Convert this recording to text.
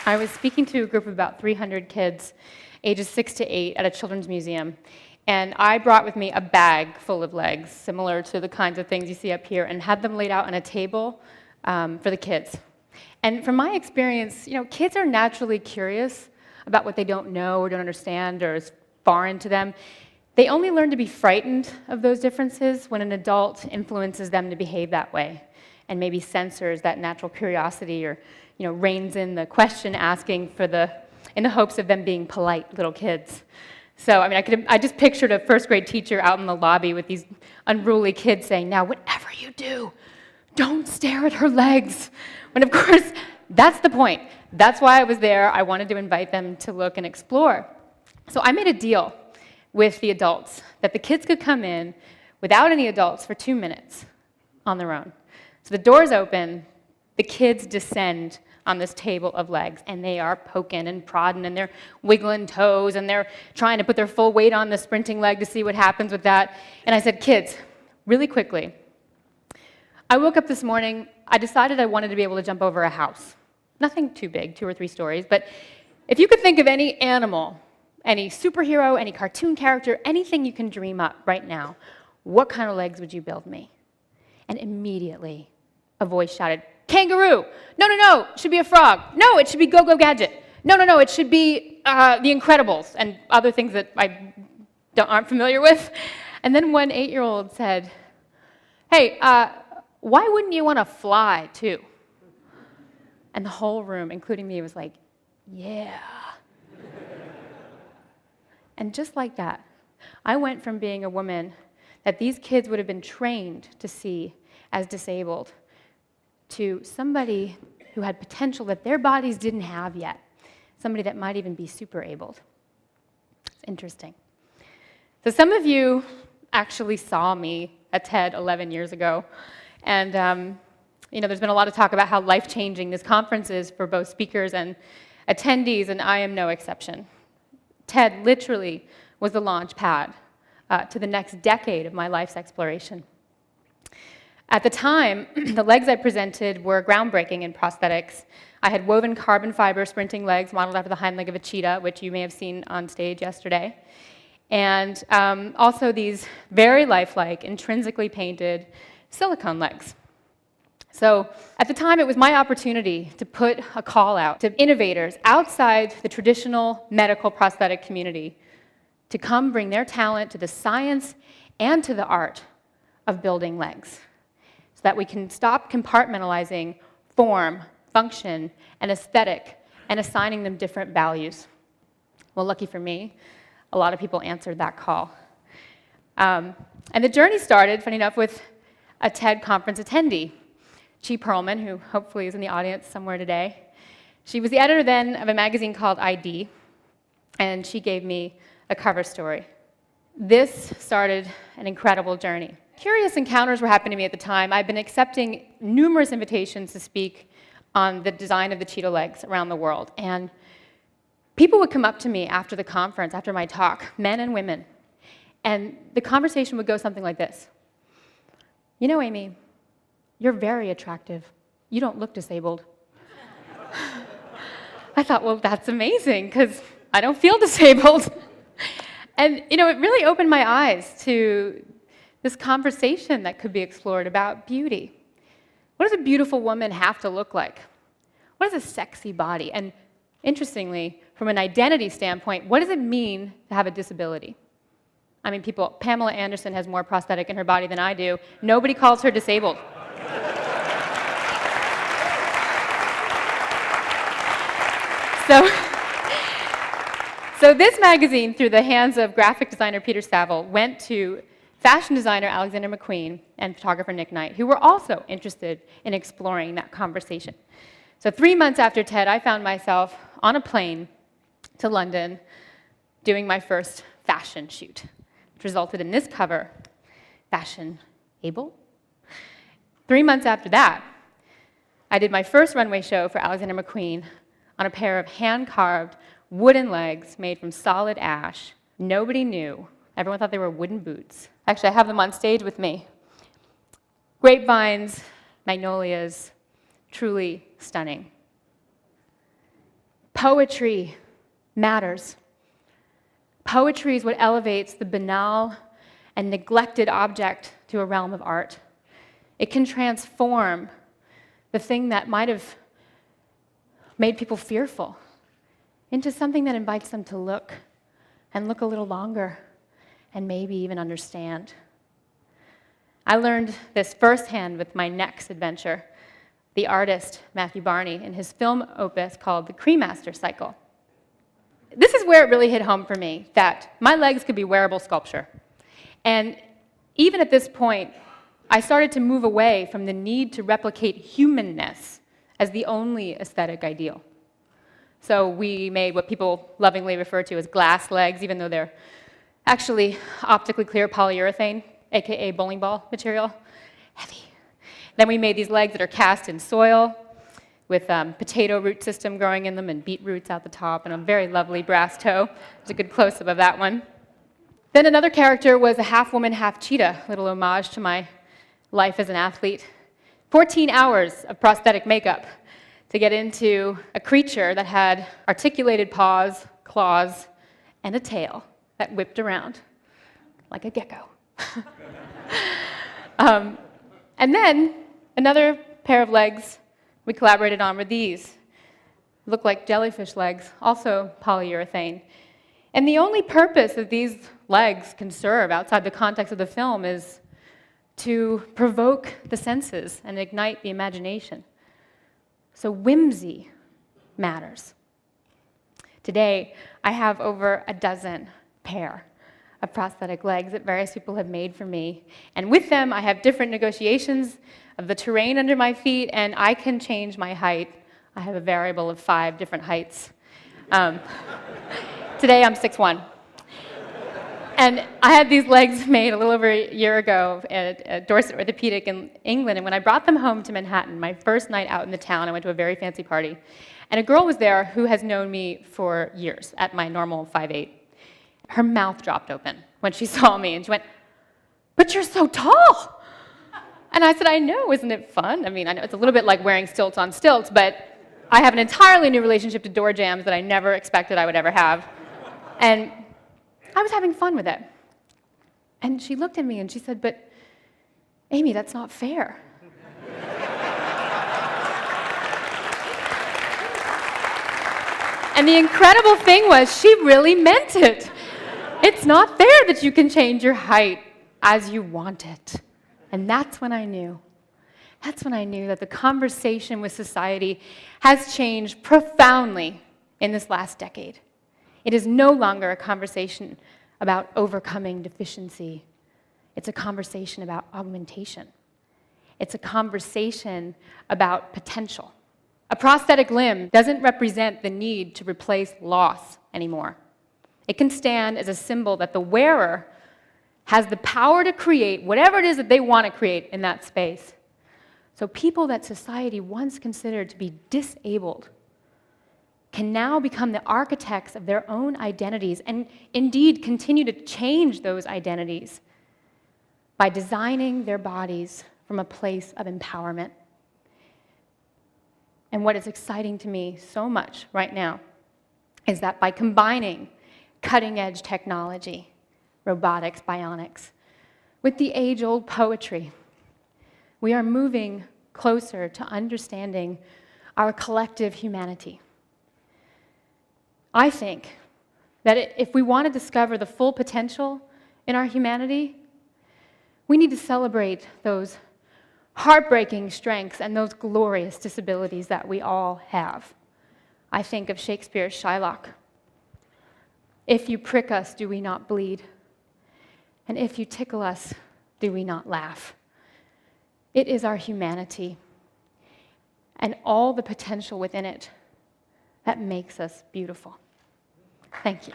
I was speaking to a group of about 300 kids, ages 6 to 8, at a children's museum. And I brought with me a bag full of legs, similar to the kinds of things you see up here, and had them laid out on a table for the kids. And from my experience, kids are naturally curious about what they don't know or don't understand or is foreign to them. They only learn to be frightened of those differences when an adult influences them to behave that way and maybe censors that natural curiosity or reins in the question asking in the hopes of them being polite little kids. So, I just pictured a first grade teacher out in the lobby with these unruly kids saying, "Now, whatever you do, don't stare at her legs." When, of course, that's the point. That's why I was there. I wanted to invite them to look and explore. So I made a deal with the adults that the kids could come in without any adults for 2 minutes on their own. So the doors open, the kids descend on this table of legs, and they are poking and prodding, and they're wiggling toes, and they're trying to put their full weight on the sprinting leg to see what happens with that. And I said, "Kids, really quickly, I woke up this morning, I decided I wanted to be able to jump over a house. Nothing too big, 2 or 3 stories, but if you could think of any animal, any superhero, any cartoon character, anything you can dream up right now, what kind of legs would you build me?" And immediately, a voice shouted, "Kangaroo! No, no, no, it should be a frog. No, it should be Go-Go Gadget. No, no, no, it should be The Incredibles," and other things that I aren't familiar with. And then one 8-year-old said, "Hey, why wouldn't you want to fly, too?" And the whole room, including me, was like, "Yeah." And just like that, I went from being a woman that these kids would have been trained to see as disabled to somebody who had potential that their bodies didn't have yet, somebody that might even be super abled. It's interesting. So some of you actually saw me at TED 11 years ago, and there's been a lot of talk about how life-changing this conference is for both speakers and attendees, and I am no exception. TED literally was the launch pad to the next decade of my life's exploration. At the time, the legs I presented were groundbreaking in prosthetics. I had woven carbon fiber sprinting legs modeled after the hind leg of a cheetah, which you may have seen on stage yesterday, and also these very lifelike, intrinsically painted silicone legs. So at the time, it was my opportunity to put a call out to innovators outside the traditional medical prosthetic community to come bring their talent to the science and to the art of building legs, so that we can stop compartmentalizing form, function, and aesthetic and assigning them different values. Well, lucky for me, a lot of people answered that call. And the journey started, funny enough, with a TED conference attendee, Chi Perlman, who hopefully is in the audience somewhere today. She was the editor then of a magazine called ID, and she gave me a cover story. This started an incredible journey. Curious encounters were happening to me at the time. I've been accepting numerous invitations to speak on the design of the cheetah legs around the world, and people would come up to me after the conference, after my talk, men and women, and the conversation would go something like this. "You know, Aimee, you're very attractive. You don't look disabled." I thought, well, that's amazing, because I don't feel disabled. And, it really opened my eyes to this conversation that could be explored about beauty. What does a beautiful woman have to look like? What is a sexy body? And interestingly, from an identity standpoint, what does it mean to have a disability? Pamela Anderson has more prosthetic in her body than I do. Nobody calls her disabled. So this magazine, through the hands of graphic designer Peter Saville, went to fashion designer Alexander McQueen and photographer Nick Knight, who were also interested in exploring that conversation. So 3 months after TED, I found myself on a plane to London doing my first fashion shoot, which resulted in this cover, Fashion Able. 3 months after that, I did my first runway show for Alexander McQueen on a pair of hand-carved wooden legs made from solid ash. Nobody knew. Everyone thought they were wooden boots. Actually, I have them on stage with me. Grapevines, magnolias, truly stunning. Poetry matters. Poetry is what elevates the banal and neglected object to a realm of art. It can transform the thing that might have made people fearful into something that invites them to look and look a little longer and maybe even understand. I learned this firsthand with my next adventure, the artist Matthew Barney, in his film opus called The Cremaster Cycle. This is where it really hit home for me, that my legs could be wearable sculpture. And even at this point, I started to move away from the need to replicate humanness as the only aesthetic ideal. So we made what people lovingly refer to as glass legs, even though they're actually optically clear polyurethane, aka bowling ball material, heavy. Then we made these legs that are cast in soil with potato root system growing in them and beet roots out the top and a very lovely brass toe. There's a good close-up of that one. Then another character was a half woman, half cheetah, little homage to my life as an athlete. 14 hours of prosthetic makeup to get into a creature that had articulated paws, claws, and a tail that whipped around like a gecko. And then another pair of legs we collaborated on were these. Look like jellyfish legs, also polyurethane. And the only purpose that these legs can serve outside the context of the film is to provoke the senses and ignite the imagination. So whimsy matters. Today, I have over a dozen pair of prosthetic legs that various people have made for me. And with them, I have different negotiations of the terrain under my feet, and I can change my height. I have a variable of 5 different heights. Today, I'm 6'1". And I had these legs made a little over a year ago at Dorset Orthopedic in England, and when I brought them home to Manhattan, my first night out in the town, I went to a very fancy party, and a girl was there who has known me for years at my normal 5'8". Her mouth dropped open when she saw me, and she went, "But you're so tall!" And I said, "I know, isn't it fun?" I mean, I know it's a little bit like wearing stilts on stilts, but I have an entirely new relationship to door jams that I never expected I would ever have. And I was having fun with it. And she looked at me and she said, "But Aimee, that's not fair." And the incredible thing was she really meant it. It's not fair that you can change your height as you want it. And that's when I knew. That's when I knew that the conversation with society has changed profoundly in this last decade. It is no longer a conversation about overcoming deficiency. It's a conversation about augmentation. It's a conversation about potential. A prosthetic limb doesn't represent the need to replace loss anymore. It can stand as a symbol that the wearer has the power to create whatever it is that they want to create in that space. So people that society once considered to be disabled can now become the architects of their own identities and indeed continue to change those identities by designing their bodies from a place of empowerment. And what is exciting to me so much right now is that by combining cutting-edge technology, robotics, bionics, with the age-old poetry, we are moving closer to understanding our collective humanity. I think that if we want to discover the full potential in our humanity, we need to celebrate those heartbreaking strengths and those glorious disabilities that we all have. I think of Shakespeare's Shylock. "If you prick us, do we not bleed? And if you tickle us, do we not laugh?" It is our humanity and all the potential within it that makes us beautiful. Thank you.